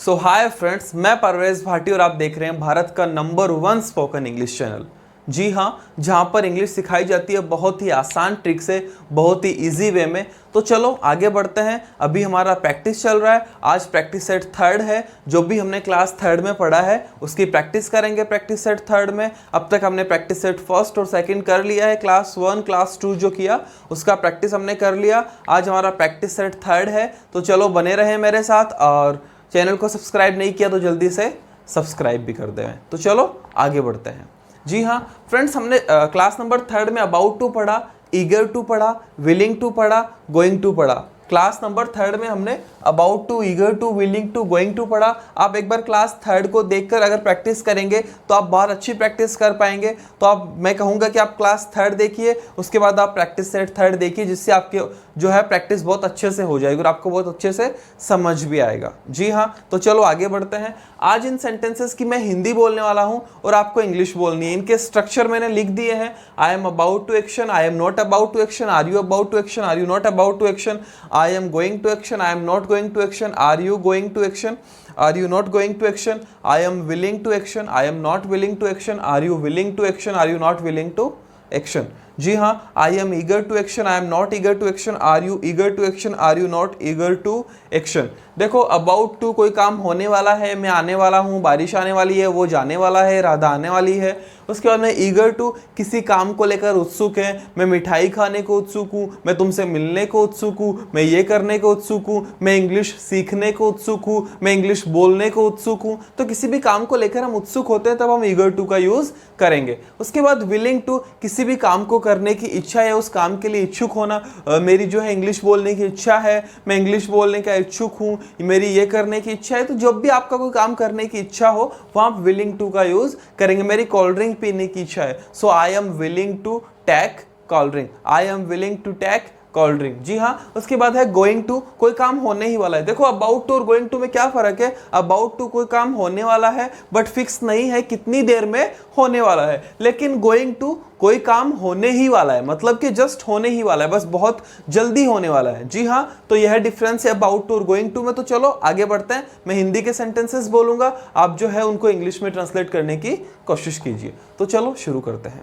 सो hi friends, मैं परवेज भाटी और आप देख रहे हैं भारत का नंबर 1 स्पोकन इंग्लिश चैनल। जी हाँ, जहाँ पर इंग्लिश सिखाई जाती है बहुत ही आसान ट्रिक से, बहुत ही इजी वे में। तो चलो आगे बढ़ते हैं। अभी हमारा प्रैक्टिस चल रहा है। आज प्रैक्टिस सेट थर्ड है। जो भी हमने क्लास थर्ड में पढ़ा है उसकी प्रैक्टिस करेंगे प्रैक्टिस सेट थर्ड में। अब तक हमने प्रैक्टिस सेट फर्स्ट और सेकंड कर लिया है। क्लास 1 क्लास 2 जो किया उसका प्रैक्टिस हमने कर लिया। आज हमारा प्रैक्टिस सेट थर्ड है। तो चलो बने रहे मेरे साथ, और चैनल को सब्सक्राइब नहीं किया तो जल्दी से सब्सक्राइब भी कर दें। तो चलो आगे बढ़ते हैं। जी हाँ फ्रेंड्स, हमने क्लास नंबर थर्ड में अबाउट टू पढ़ा, ईगर टू पढ़ा, विलिंग टू पढ़ा, गोइंग टू पढ़ा। क्लास नंबर थर्ड में हमने about to, eager to, willing to, going to पढ़ा। आप एक बार क्लास थर्ड को देखकर अगर प्रैक्टिस करेंगे तो आप बहुत अच्छी प्रैक्टिस कर पाएंगे। तो मैं कहूँगा कि आप क्लास थर्ड देखिए, उसके बाद आप प्रैक्टिस सेट थर्ड देखिए, जिससे आपके जो है प्रैक्टिस बहुत अच्छे से हो जाएगी और आपको बहुत अच्छे से समझ भी आएगा। जी हाँ, तो चलो आगे बढ़ते हैं। आज इन सेंटेंसेस की मैं हिंदी बोलने वाला हूँ और आपको इंग्लिश बोलनी है। इनके स्ट्रक्चर मैंने लिख दिए हैं। I am about to action, I am not about to action, are you about to action, are you not about to action, I am going to action, I am not going to action, are you going to action, are you not going to action, I am willing to action, I am not willing to action, are you willing to action, are you not willing to action। जी हाँ, I am eager to action, I am not eager to action, are you eager to action, are you not eager to action। देखो about to कोई काम होने वाला है, मैं आने वाला हूँ, बारिश आने वाली है, वो जाने वाला है, राधा आने वाली है। उसके बाद में ईगर टू किसी काम को लेकर उत्सुक है, मैं मिठाई खाने को उत्सुक हूँ, मैं तुमसे मिलने को उत्सुक हूँ, मैं ये करने को उत्सुक हूँ, मैं इंग्लिश सीखने को उत्सुक हूँ, मैं इंग्लिश बोलने को उत्सुक हूँ। तो किसी भी काम को लेकर हम उत्सुक होते हैं तब हम ईगर टू का यूज करेंगे। उसके बाद विलिंग टू किसी भी काम को करने की इच्छा है, उस काम के लिए इच्छुक होना। मेरी जो है इंग्लिश बोलने की इच्छा है, मैं इंग्लिश बोलने का इच्छुक हूँ, मेरी ये करने की इच्छा है। तो जब भी आपका कोई काम करने की इच्छा हो वहाँ आप विलिंग टू का यूज करेंगे। मेरी कोल्ड ड्रिंक पीने की इच्छा है, so I am willing to take cold drink, I am willing to take cold drink. जी हाँ, उसके बाद है गोइंग टू, कोई काम होने ही वाला है। देखो अबाउट टू और गोइंग टू में क्या फर्क है। अबाउट टू कोई काम होने वाला है बट फिक्स नहीं है कितनी देर में होने वाला है, लेकिन गोइंग टू कोई काम होने ही वाला है, मतलब कि जस्ट होने ही वाला है, बस बहुत जल्दी होने वाला है। जी हाँ, तो यह डिफरेंस है अबाउट टू और गोइंग टू में। तो चलो आगे बढ़ते हैं। मैं हिंदी के सेंटेंसेस बोलूंगा, आप जो है उनको इंग्लिश में ट्रांसलेट करने की कोशिश कीजिए। तो चलो शुरू करते हैं।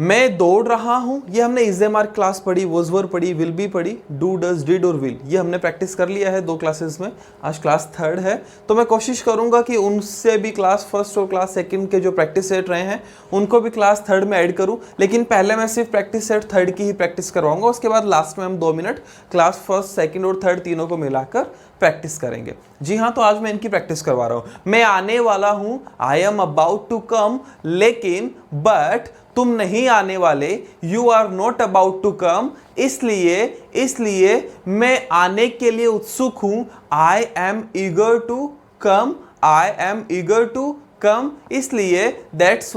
मैं दौड़ रहा हूं, ये हमने इज मार्क क्लास पढ़ी, वॉज वर पढ़ी, विल बी पढ़ी, डू डज डिड और विल, ये हमने प्रैक्टिस कर लिया है 2 क्लासेस में। आज क्लास थर्ड है तो मैं कोशिश करूंगा कि उनसे भी क्लास फर्स्ट और क्लास सेकंड के जो प्रैक्टिस सेट रहे हैं उनको भी क्लास थर्ड में ऐड करूं। लेकिन पहले मैं सिर्फ प्रैक्टिस सेट थर्ड की ही प्रैक्टिस करवाऊंगा, उसके बाद लास्ट में हम 2 मिनट क्लास फर्स्ट सेकंड और थर्ड तीनों को मिलाकर प्रैक्टिस करेंगे। जी हाँ, तो आज मैं इनकी प्रैक्टिस करवा रहा हूं। मैं आने वाला हूं, I am about to come, लेकिन बट तुम नहीं आने वाले, you are not about to come, इसलिए मैं आने के लिए उत्सुक हूं, I am eager to come, I am eager to come, इसलिए दैट्स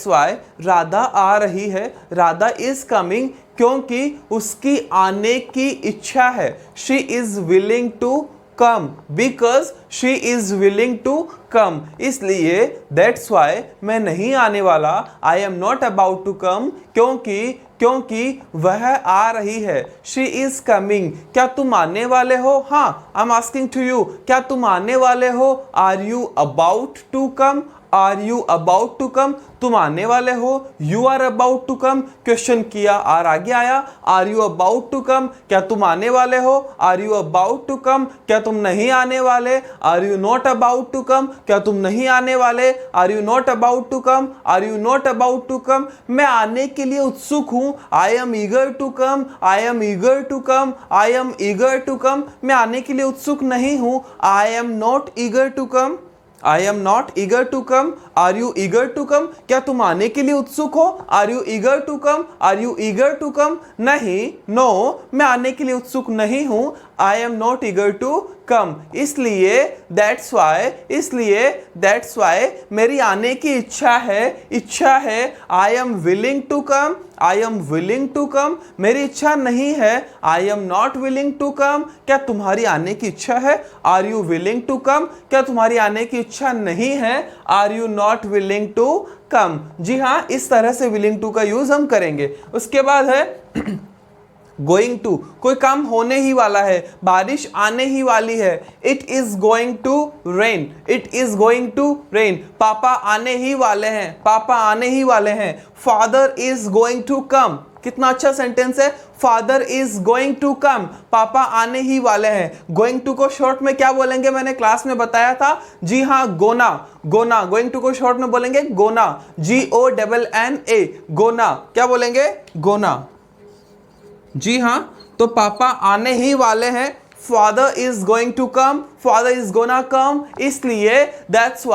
वाई राधा आ रही है, राधा इज कमिंग, क्योंकि उसकी आने की इच्छा है। She is willing to come because she is willing to come, इसलिए दैट्स वाई मैं नहीं आने वाला, I am not about to come, क्योंकि वह आ रही है। शी इज कमिंग, क्या तुम आने वाले हो? हाँ, I am asking to you, क्या तुम आने वाले हो? Are you about to come, are you about to come, तुम आने वाले हो। You are about to come, question किया, आर आगे आया, are you about to come, क्या तुम आने वाले हो? Are you about to come, क्या तुम नहीं आने वाले? Are you not about to come, क्या तुम नहीं आने वाले? Are you not about to come, are you not about to come, मैं आने के लिए उत्सुक हूं, I am eager to come, I am eager to come, I am eager to come, मैं आने के लिए उत्सुक नहीं हूं, I am not eager to come, I am not eager to come, are you eager to come, क्या तुम आने के लिए उत्सुक हो? Are you eager to come, are you eager to come, नहीं, नो, मैं आने के लिए उत्सुक नहीं हूं, I am not eager to come, इसलिए दैट्स वाई मेरी आने की इच्छा है, I am willing to come, I am willing to come, मेरी इच्छा नहीं है, I am not willing to come, क्या तुम्हारी आने की इच्छा है? Are you willing to come, क्या तुम्हारी आने की इच्छा नहीं है? Are you not willing to कम। जी हाँ, इस तरह से विलिंग टू का यूज हम करेंगे। उसके बाद है गोइंग टू, कोई काम होने ही वाला है, बारिश आने ही वाली है। It is going to rain, it is going to rain, पापा आने ही वाले हैं, पापा आने ही वाले हैं। Father is going to come, कितना अच्छा सेंटेंस है, father is going to come, पापा आने ही वाले हैं। गोइंग टू को शॉर्ट में क्या बोलेंगे, मैंने क्लास में बताया था, जी हाँ गोना, गोना, गोइंग टू को शॉर्ट में बोलेंगे गोना, GONNA, गोना, क्या बोलेंगे, गोना। जी हाँ, तो पापा आने ही वाले हैं, father is going to come, father is gonna come, इसलिए दैट्स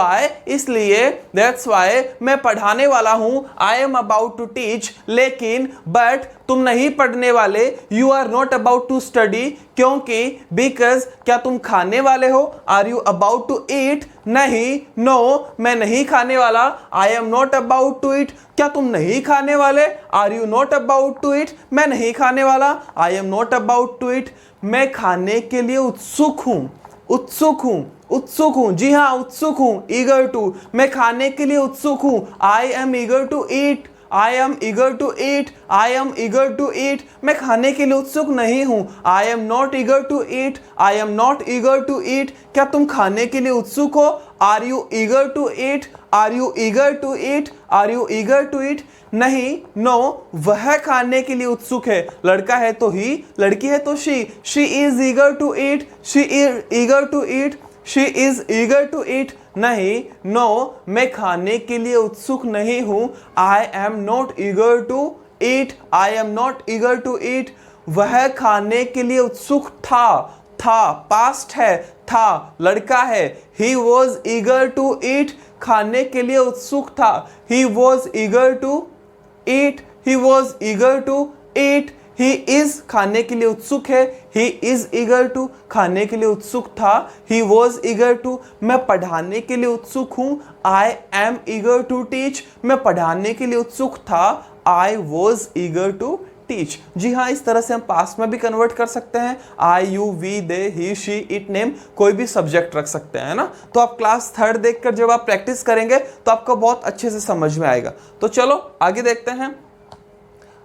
वाई मैं पढ़ाने वाला हूं, I am about to teach, लेकिन बट तुम नहीं पढ़ने वाले, you are not about to study, क्योंकि बिकॉज क्या तुम खाने वाले हो, are you about to eat, नहीं, नो मैं नहीं खाने वाला, I am not about to eat, क्या तुम नहीं खाने वाले, are you not about to eat, मैं नहीं खाने वाला, I am not about to eat, मैं खाने के लिए उत्सुक हूं, उत्सुक हूं, उत्सुक हूं, जी हाँ उत्सुक हूं, ईगर टू, मैं खाने के लिए उत्सुक हूं, I am eager to eat, I am eager to eat, I am eager to eat, मैं खाने के लिए उत्सुक नहीं हूं, I am not eager to eat, I am not eager to eat, क्या तुम खाने के लिए उत्सुक हो, are you eager to eat, are you eager to eat, are you eager to eat, नहीं, नो वह खाने के लिए उत्सुक है, लड़का है तो ही, लड़की है तो she is eager to eat, she is eager to eat, she is eager to eat, नहीं, नो मैं खाने के लिए उत्सुक नहीं हूं, I am not eager to eat, I am not eager to eat, वह खाने के लिए उत्सुक था, पास्ट है, था, लड़का है, he was eager to eat, खाने के लिए उत्सुक था, he was eager to eat, he was eager to eat, he is खाने के लिए उत्सुक है, ही इज ईगर टू खाने के लिए उत्सुक था, ही वॉज ईगर टू, मैं पढ़ाने के लिए उत्सुक हूं, I am eager to teach, मैं पढ़ाने के लिए उत्सुक था, I was eager to teach. जी हाँ, इस तरह से हम पास्ट में भी कन्वर्ट कर सकते हैं, I, you, we, they, he, she, it, name, कोई भी सब्जेक्ट रख सकते हैं ना। तो आप क्लास 3 देखकर जब आप प्रैक्टिस करेंगे तो आपको बहुत अच्छे से समझ में आएगा। तो चलो आगे देखते हैं।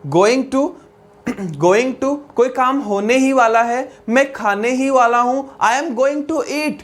गोइंग टू, गोइंग टू, कोई काम होने ही वाला है, मैं खाने ही वाला हूं, I am going to eat,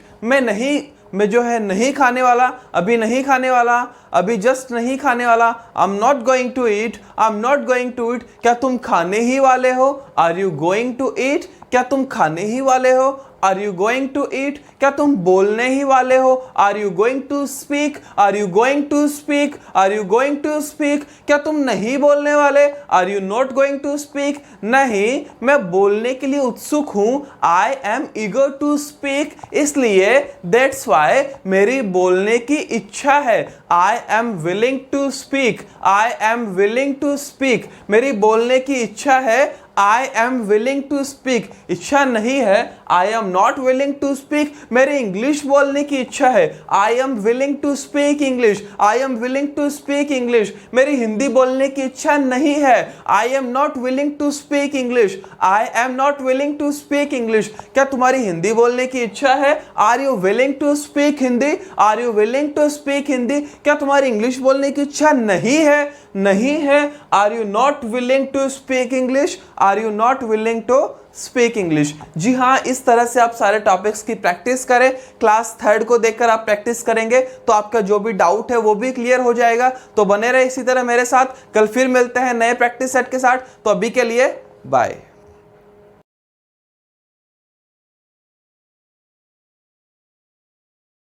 मैं जो है नहीं खाने वाला, अभी नहीं खाने वाला, अभी जस्ट नहीं खाने वाला, I am not going to eat, I am not going to eat, क्या तुम खाने ही वाले हो, are you going to eat, क्या तुम खाने ही वाले हो, are you going to eat, क्या तुम बोलने ही वाले हो, are you going to speak, are you going to speak, are you going to speak, क्या तुम नहीं बोलने वाले, are you not going to speak, नहीं मैं बोलने के लिए उत्सुक हूं, I am eager to speak, इसलिए दैट्स वाई मेरी बोलने की इच्छा है, I am willing to speak, I am willing to speak, मेरी बोलने की इच्छा है, I am willing to speak, इच्छा नहीं है, I am not willing to speak, मेरी इंग्लिश बोलने की इच्छा है, I am willing to speak English, I am willing to speak English, मेरी हिंदी बोलने की इच्छा नहीं है, I am not willing to speak English, I am not willing to speak English, क्या तुम्हारी हिंदी बोलने की इच्छा है, are you willing to speak Hindi, are you willing to speak Hindi, क्या तुम्हारी इंग्लिश बोलने की इच्छा नहीं है, नहीं है, are you not willing to speak English, are you not willing to speak English. जी हाँ, इस तरह से आप सारे टॉपिक्स की प्रैक्टिस करें, क्लास 3 को देखकर आप प्रैक्टिस करेंगे तो आपका जो भी डाउट है वो भी क्लियर हो जाएगा। तो बने रहे इसी तरह मेरे साथ, कल फिर मिलते हैं नए प्रैक्टिस सेट के साथ। तो अभी के लिए बाय।